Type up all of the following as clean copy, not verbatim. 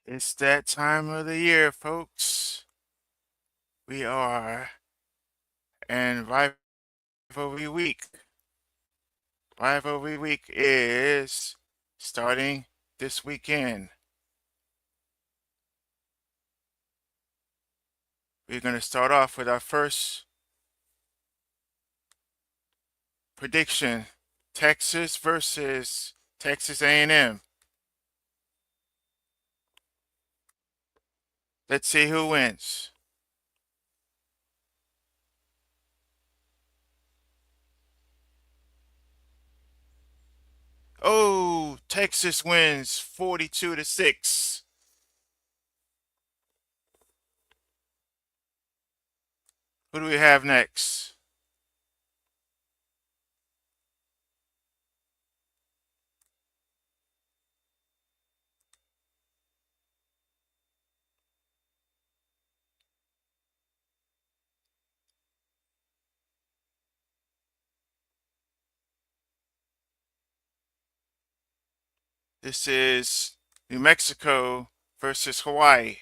It's that time of the year, folks. We are in Rivalry Week. Rivalry Week is starting this weekend. We're going to start off with our first prediction. Texas versus Texas A&M. Let's see who wins. Oh, Texas wins 42-6. Who do we have next? This is New Mexico versus Hawaii.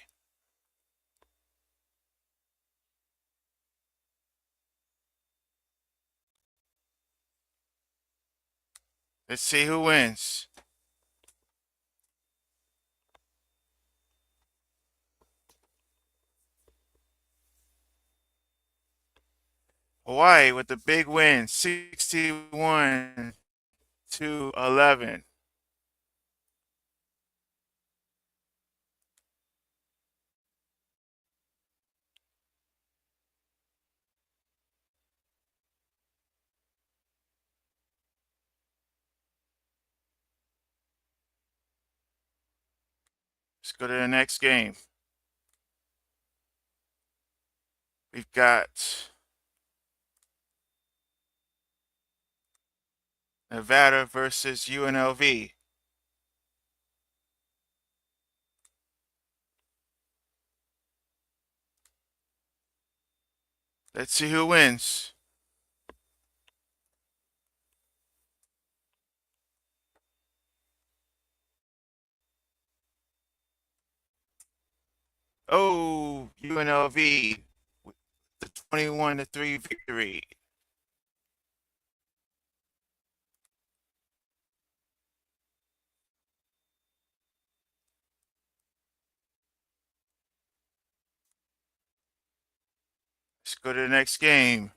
Let's see who wins. Hawaii with the big win, 61-11. Let's go to the next game. We've got Nevada versus UNLV. Let's see who wins. Oh, UNLV with the 21-3 victory. Let's go to the next game.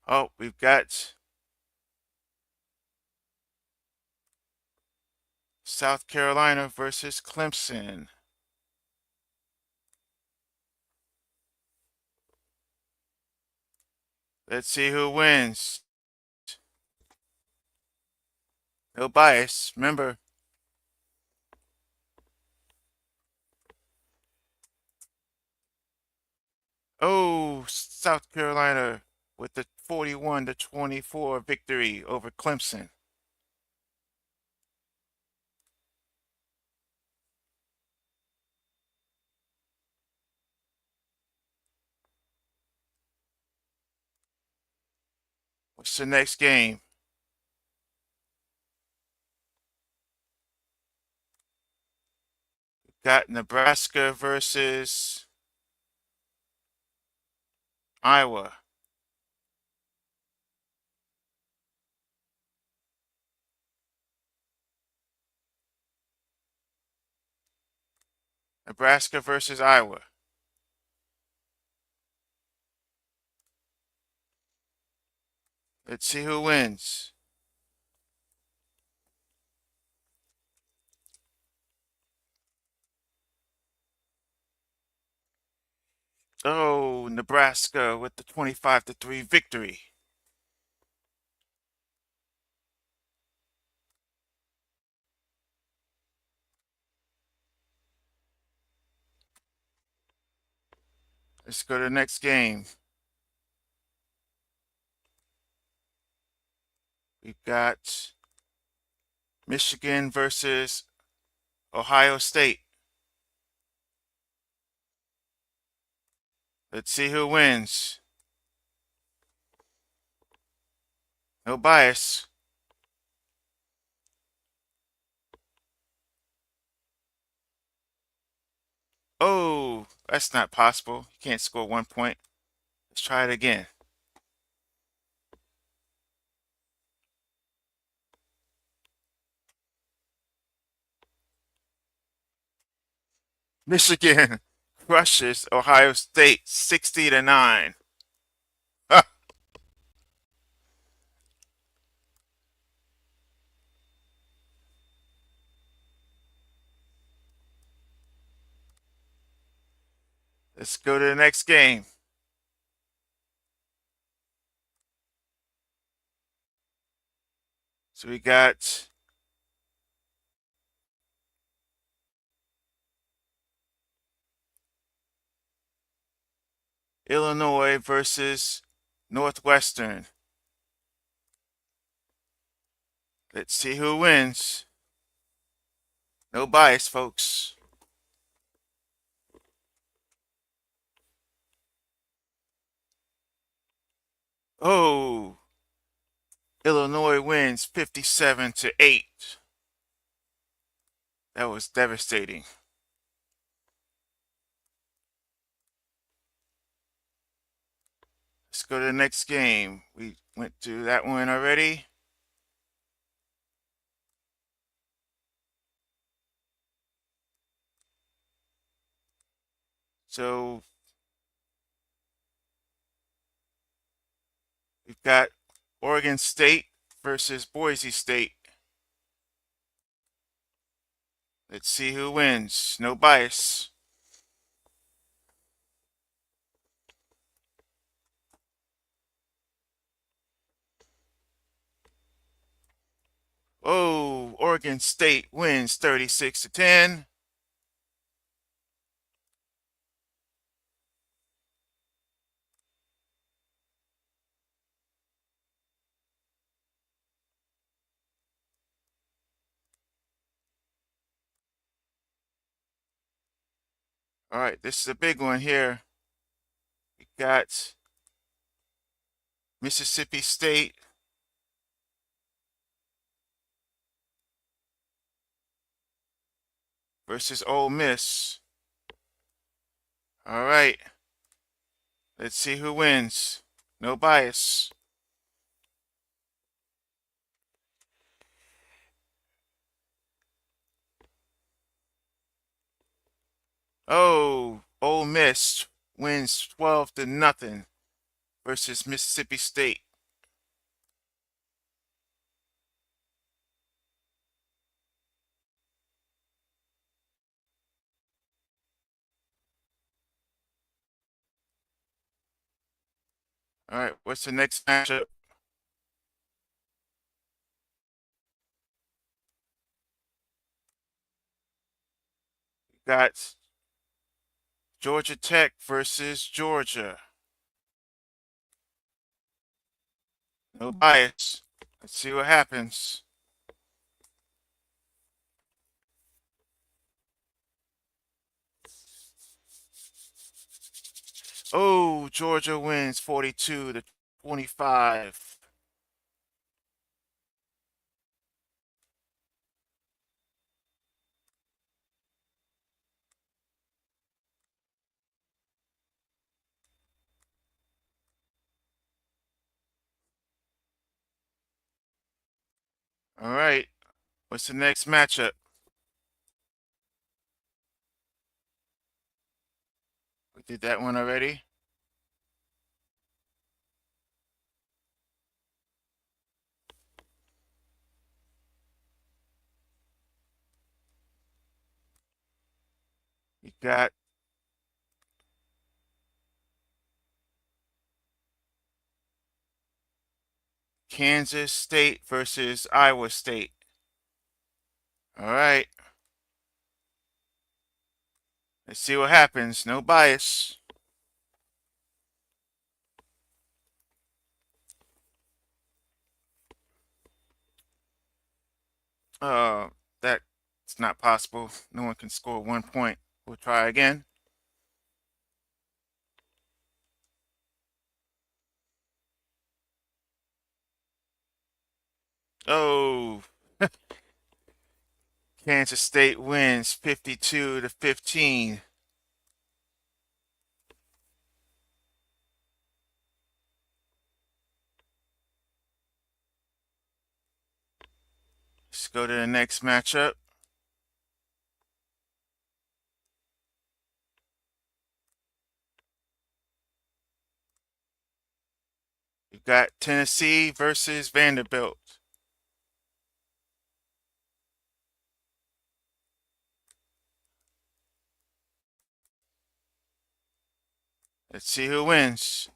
Oh, we've got South Carolina versus Clemson. Let's see who wins. No bias, remember. Oh, South Carolina with the 41-24 victory over Clemson. What's the next game? Got Nebraska versus Iowa. Nebraska versus Iowa. Let's see who wins. Oh, Nebraska with the 25-3 victory. Let's go to the next game. We've got Michigan versus Ohio State. Let's see who wins. No bias. That's not possible. You can't score 1 point. Let's try it again. Michigan crushes Ohio State 60-9. Let's go to the next game. So we got Illinois versus Northwestern. Let's see who wins. No bias, folks. Oh, Illinois wins 57-8. That was devastating. Let's go to the next game. We went through that one already. So we've got Oregon State versus Boise State. Let's see who wins. No bias. Oh, Oregon State wins 36-10. All right, this is a big one here. We got Mississippi State versus Ole Miss. All right, let's see who wins. No bias. Oh, Ole Miss wins 12-0 versus Mississippi State. All right, what's the next matchup? We got Georgia Tech versus Georgia. No bias. Let's see what happens. Oh, Georgia wins 42-25. All right, what's the next matchup? We did that one already. We got Kansas State versus Iowa State. All right. Let's see what happens. No bias. Uh, that's not possible. No one can score 1 point. We'll try again. Oh, Kansas State wins 52-15. Let's go to the next matchup. You got Tennessee versus Vanderbilt. Let's see who wins.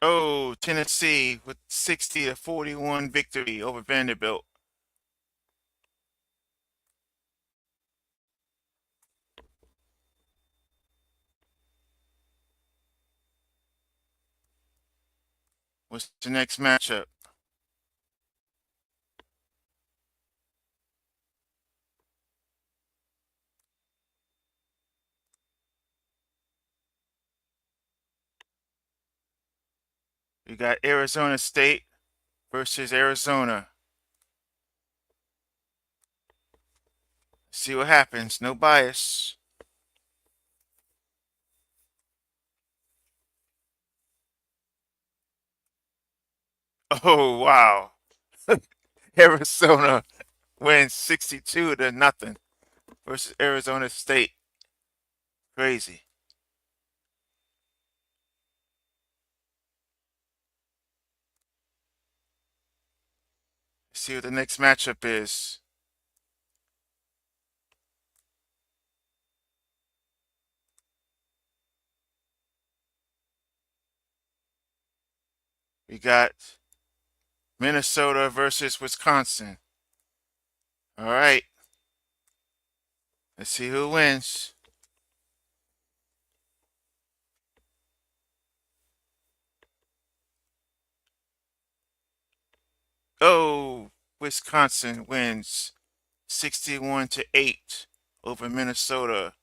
Oh, Tennessee with 60-41 victory over Vanderbilt. What's the next matchup? You got Arizona State versus Arizona. See what happens. No bias. Oh, wow. Arizona wins 62-0 versus Arizona State. Crazy. See what the next matchup is. We got Minnesota versus Wisconsin. All right. Let's see who wins. Oh, Wisconsin wins 61-8 over Minnesota.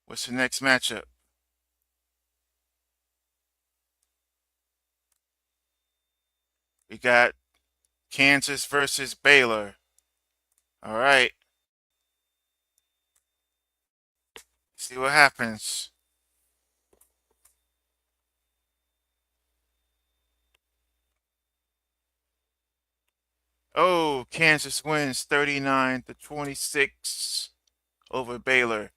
What's the next matchup? We got Kansas versus Baylor. All right. See what happens. Oh, Kansas wins 39-26 over Baylor.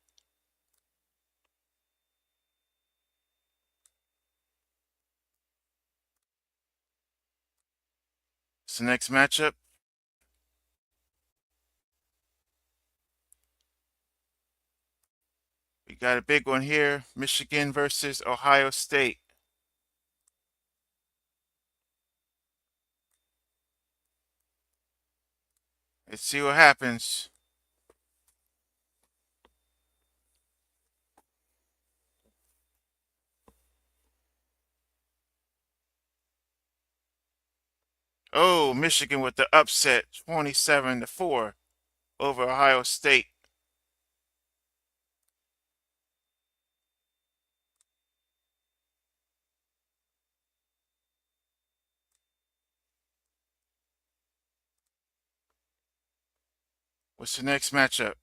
What's the next matchup? We got a big one here. Michigan versus Ohio State. Let's see what happens. Oh, Michigan with the upset, 27-4 over Ohio State. What's the next matchup?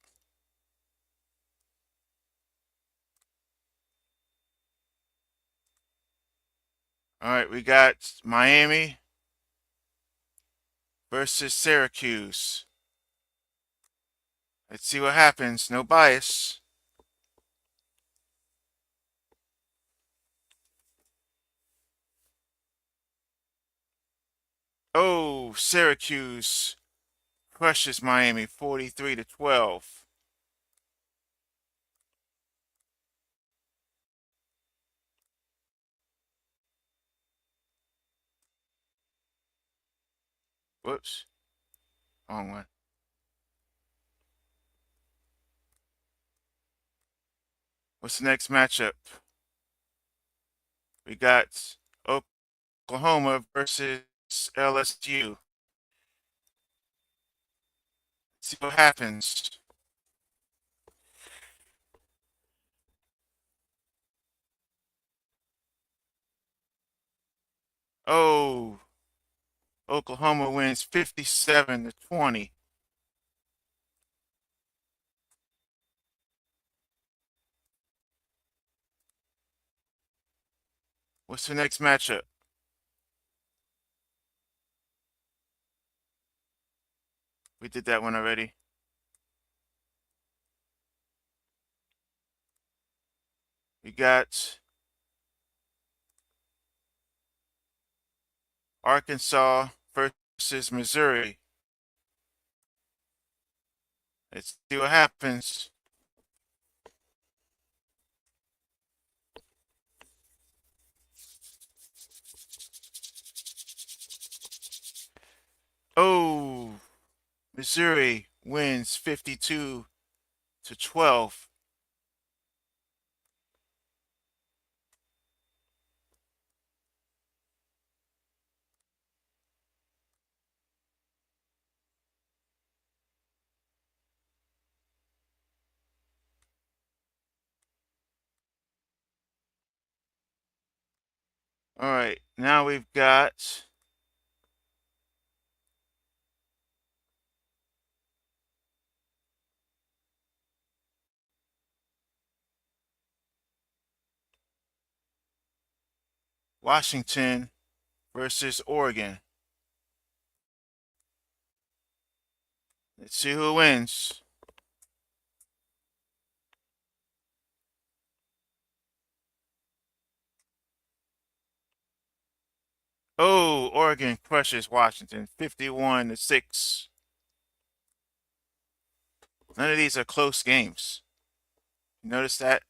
All right, we got Miami versus Syracuse. Let's see what happens. No bias. Oh, Syracuse crushes Miami 43-12. Whoops. Wrong one. What's the next matchup? We got Oklahoma versus LSU. See what happens. Oh, Oklahoma wins 57-20. What's the next matchup? We did that one already. We got Arkansas versus Missouri. Let's see what happens. Oh, Missouri wins 52-12. All right, now we've got Washington versus Oregon. Let's see who wins. Oh, Oregon crushes Washington 51-6. None of these are close games. Notice that?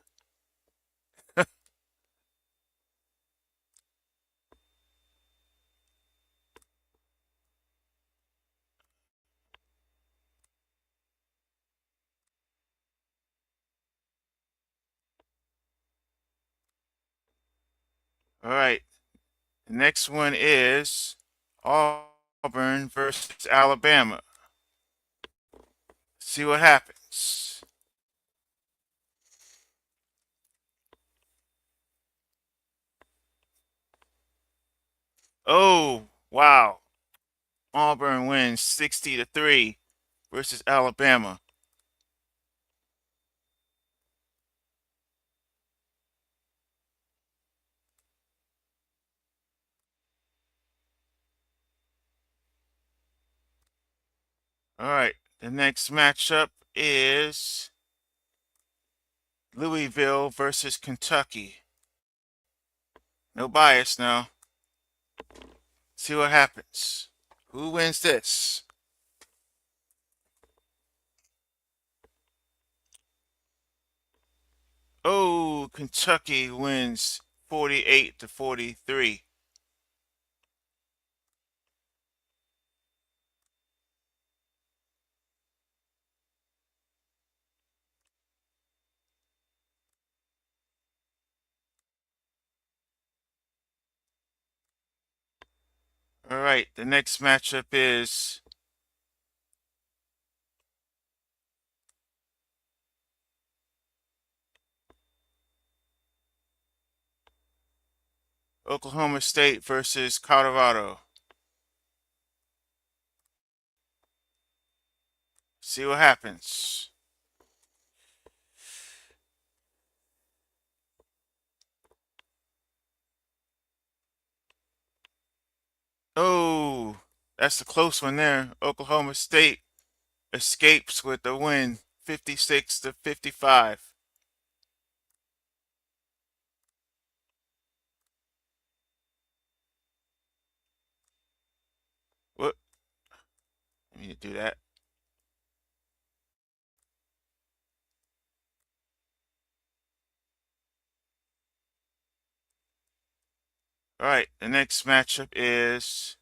All right. The next one is Auburn versus Alabama. See what happens. Oh, wow. Auburn wins 60-3 versus Alabama. All right. The next matchup is Louisville versus Kentucky. No bias now. See what happens. Who wins this? Oh, Kentucky wins 48-43. All right, the next matchup is Oklahoma State versus Colorado. See what happens. Oh, that's a close one there. Oklahoma State escapes with the win 56-55. What? I need to do that. All right, the next matchup is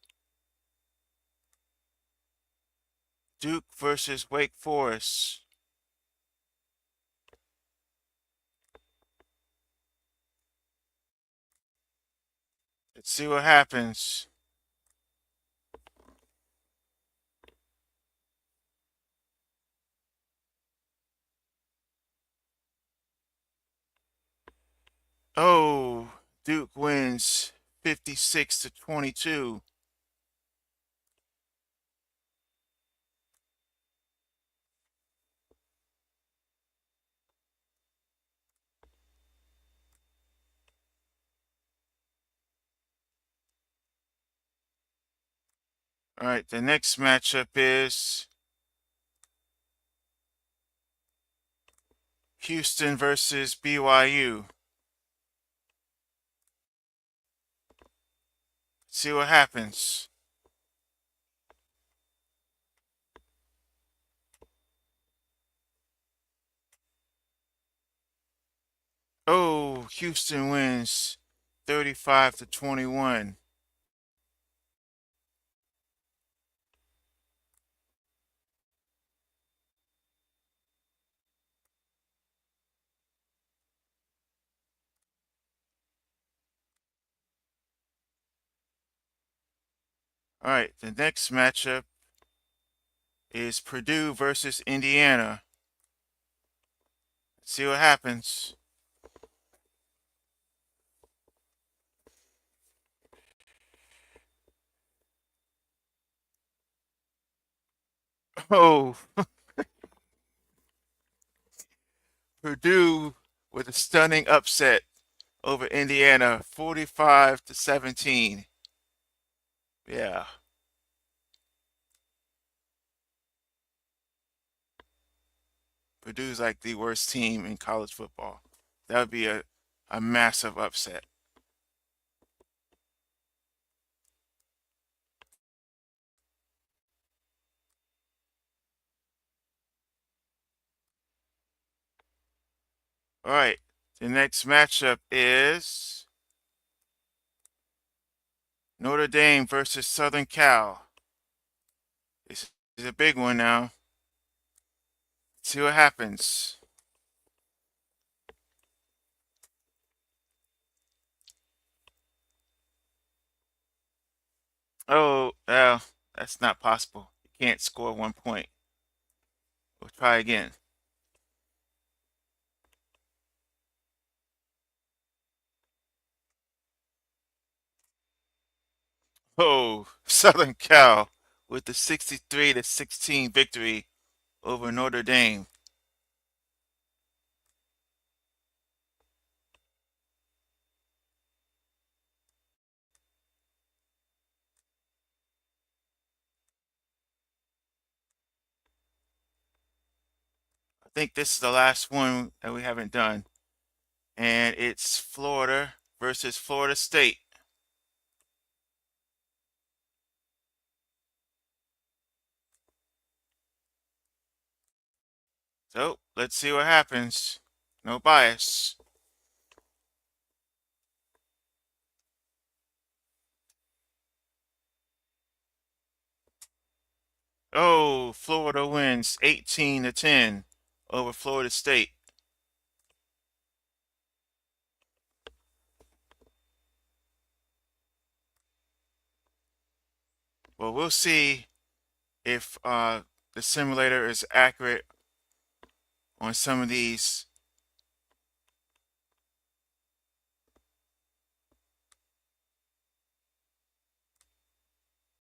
Duke versus Wake Forest. Let's see what happens. Oh, Duke wins 56-22. All right, the next matchup is Houston versus BYU. See what happens. Oh, Houston wins 35-21. All right, the next matchup is Purdue versus Indiana. See what happens. Oh, Purdue with a stunning upset over Indiana, 45-17. Yeah, Purdue's like the worst team in college football. That would be a massive upset. All right, the next matchup is Notre Dame versus Southern Cal. This is a big one now. See what happens. Oh, well, that's not possible. You can't score 1 point. We'll try again. Oh, Southern Cal with the 63-16 victory over Notre Dame. I think this is the last one that we haven't done. And it's Florida versus Florida State. So let's see what happens. No bias. Oh, Florida wins 18-10 over Florida State. Well, we'll see if the simulator is accurate on some of these